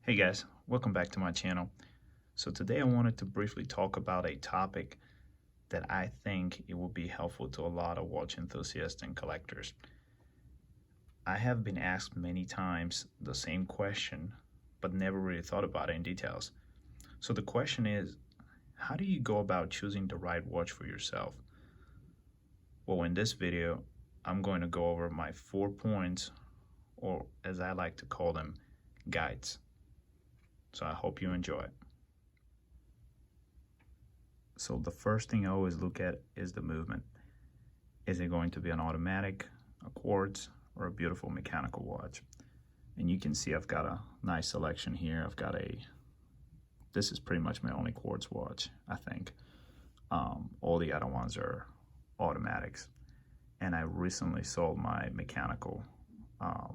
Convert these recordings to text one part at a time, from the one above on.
Hey guys, welcome back to my channel. So today I wanted to briefly talk about a topic that I think it will be helpful to a lot of watch enthusiasts and collectors. I have been asked many times the same question, but never really thought about it in details. So the question is, how do you go about choosing the right watch for yourself? Well, in this video, I'm going to go over my 4 points, or as I like to call them, guides. So I hope you enjoy it. So the first thing I always look at is the movement. Is it going to be an automatic, a quartz, or a beautiful mechanical watch? And you can see I've got a nice selection here. This is pretty much my only quartz watch, I think. All the other ones are automatics. And I recently sold my mechanical. I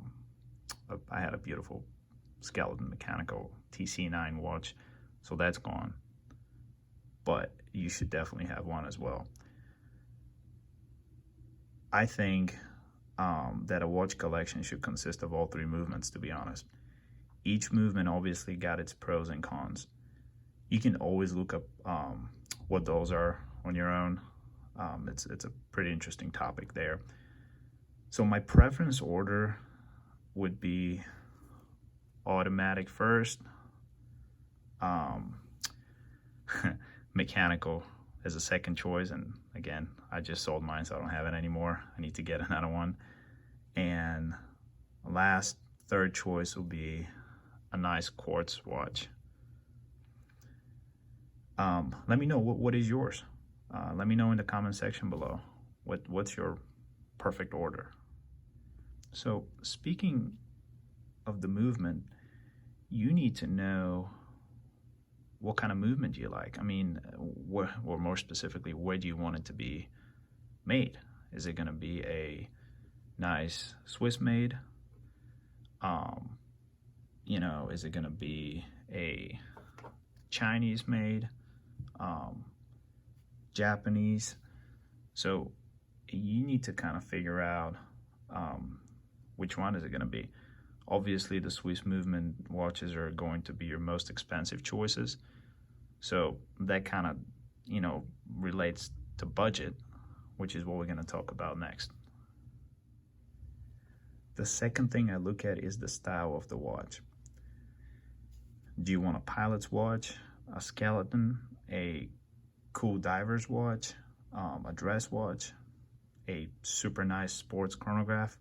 had a beautiful skeleton mechanical TC9 watch, so that's gone. But you should definitely have one as well. I think that a watch collection should consist of all three movements, to be honest. Each movement obviously got its pros and cons. You can always look up what those are on your own. It's a pretty interesting topic there. So my preference order would be automatic first, mechanical as a second choice, and again, I just sold mine, so I don't have it anymore. I need to get another one. And last, third choice will be a nice quartz watch. Let me know what is yours. Let me know in the comment section below what's your perfect order. So speaking of the movement, you need to know what kind of movement do you like. I mean, or more specifically, where do you want it to be made? Is it going to be a nice Swiss made? Is it going to be a Chinese made? Japanese? So you need to kind of figure out which one is it going to be. Obviously, the Swiss movement watches are going to be your most expensive choices. So that kind of, relates to budget, which is what we're going to talk about next. The second thing I look at is the style of the watch. Do you want a pilot's watch, a skeleton, a cool diver's watch, a dress watch, a super nice sports chronograph,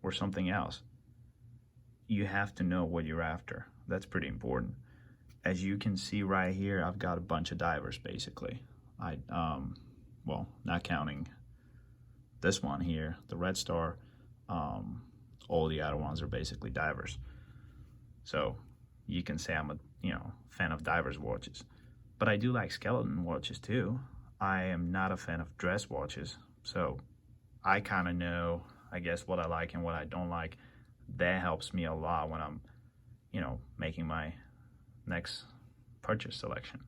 or something else? You have to know what you're after. That's pretty important. As you can see right here, I've got a bunch of divers basically. Well, not counting this one here, the Red Star. All the other ones are basically divers. So you can say I'm a fan of divers watches, but I do like skeleton watches too. I am not a fan of dress watches, so I kind of know, I guess, what I like and what I don't like. That helps me a lot when I'm, making my next purchase selection.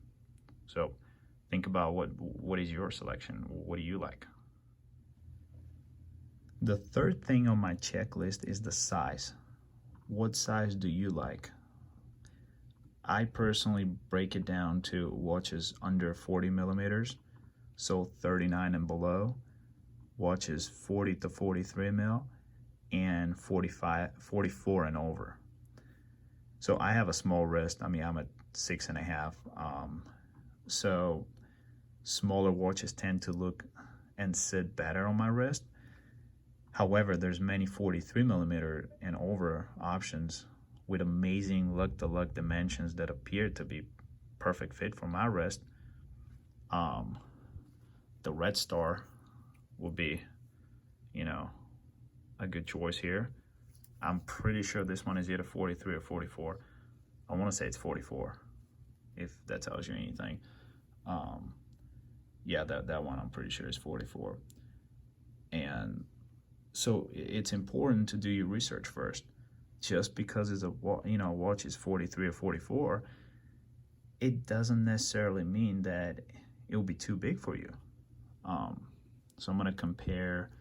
So think about what is your selection? What do you like? The third thing on my checklist is the size. What size do you like? I personally break it down to watches under 40 millimeters, so 39 and below, watches 40 to 43 mil, and 44 and over. So I have a small wrist. I mean, I'm at 6.5. So smaller watches tend to look and sit better on my wrist. However, there's many 43 millimeter and over options with amazing lug-to-lug dimensions that appear to be perfect fit for my wrist. The Red Star would be, a good choice here. I'm pretty sure this one is either 43 or 44. I want to say it's 44, if that tells you anything. Yeah, that one I'm pretty sure is 44. And so it's important to do your research first. Just because it's a watch is 43 or 44, it doesn't necessarily mean that it will be too big for you. So I'm going to compare.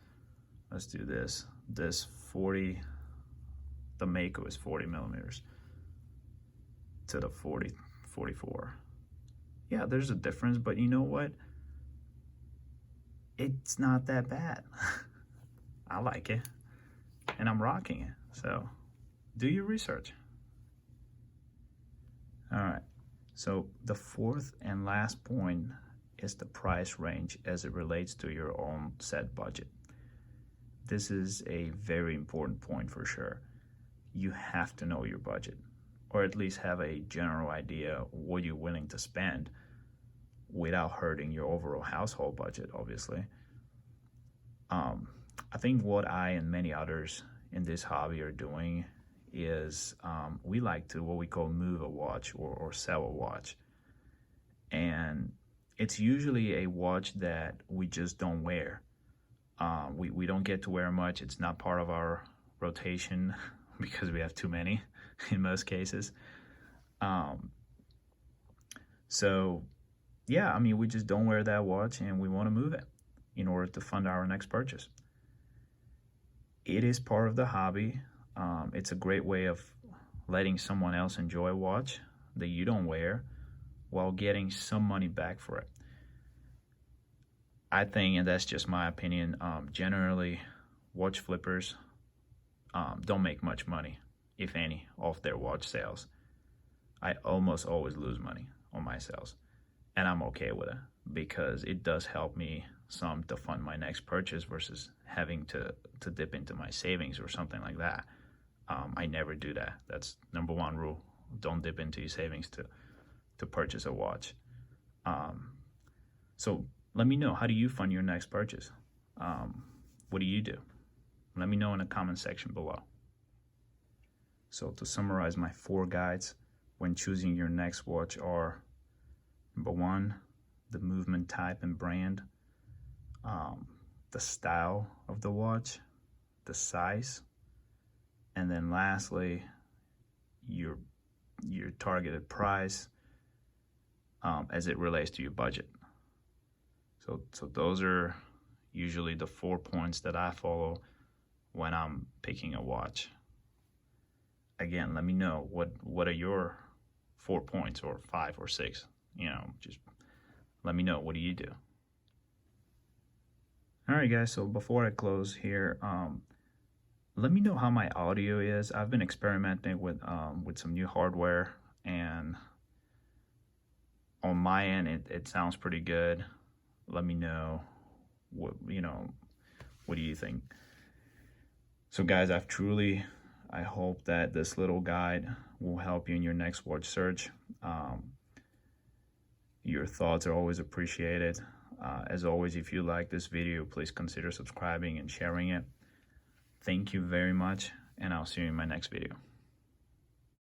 Let's do this. This 40, the Mako is 40 millimeters. to the 40, 44. Yeah, there's a difference, but you know what? It's not that bad. I like it, and I'm rocking it. So do your research. All right. So the fourth and last point is the price range as it relates to your own set budget. This is a very important point for sure. You have to know your budget, or at least have a general idea what you're willing to spend without hurting your overall household budget, obviously. I think what I and many others in this hobby are doing is we like to what we call move a watch or sell a watch. And it's usually a watch that we just don't wear. We don't get to wear much. It's not part of our rotation because we have too many in most cases. So yeah, I mean, we just don't wear that watch and we want to move it in order to fund our next purchase. It is part of the hobby. It's a great way of letting someone else enjoy a watch that you don't wear while getting some money back for it. I think, and that's just my opinion, generally watch flippers don't make much money, if any, off their watch sales. I almost always lose money on my sales, and I'm okay with it because it does help me some to fund my next purchase versus having to dip into my savings or something like that. I never do that. That's number one rule. Don't dip into your savings to purchase a watch. So let me know, how do you fund your next purchase? What do you do? Let me know in the comment section below. So to summarize, my 4 guides when choosing your next watch are: number 1, the movement type and brand, the style of the watch, the size, and then lastly, your targeted price as it relates to your budget. So those are usually the 4 points that I follow when I'm picking a watch. Again, let me know what are your 4 points, or 5 or 6. Just let me know, what do you do? All right, guys, so before I close here, let me know how my audio is. I've been experimenting with some new hardware, and on my end, it sounds pretty good. Let me know what do you think? So guys, I hope that this little guide will help you in your next watch search. Your thoughts are always appreciated. As always, if you like this video, please consider subscribing and sharing it. Thank you very much, and I'll see you in my next video.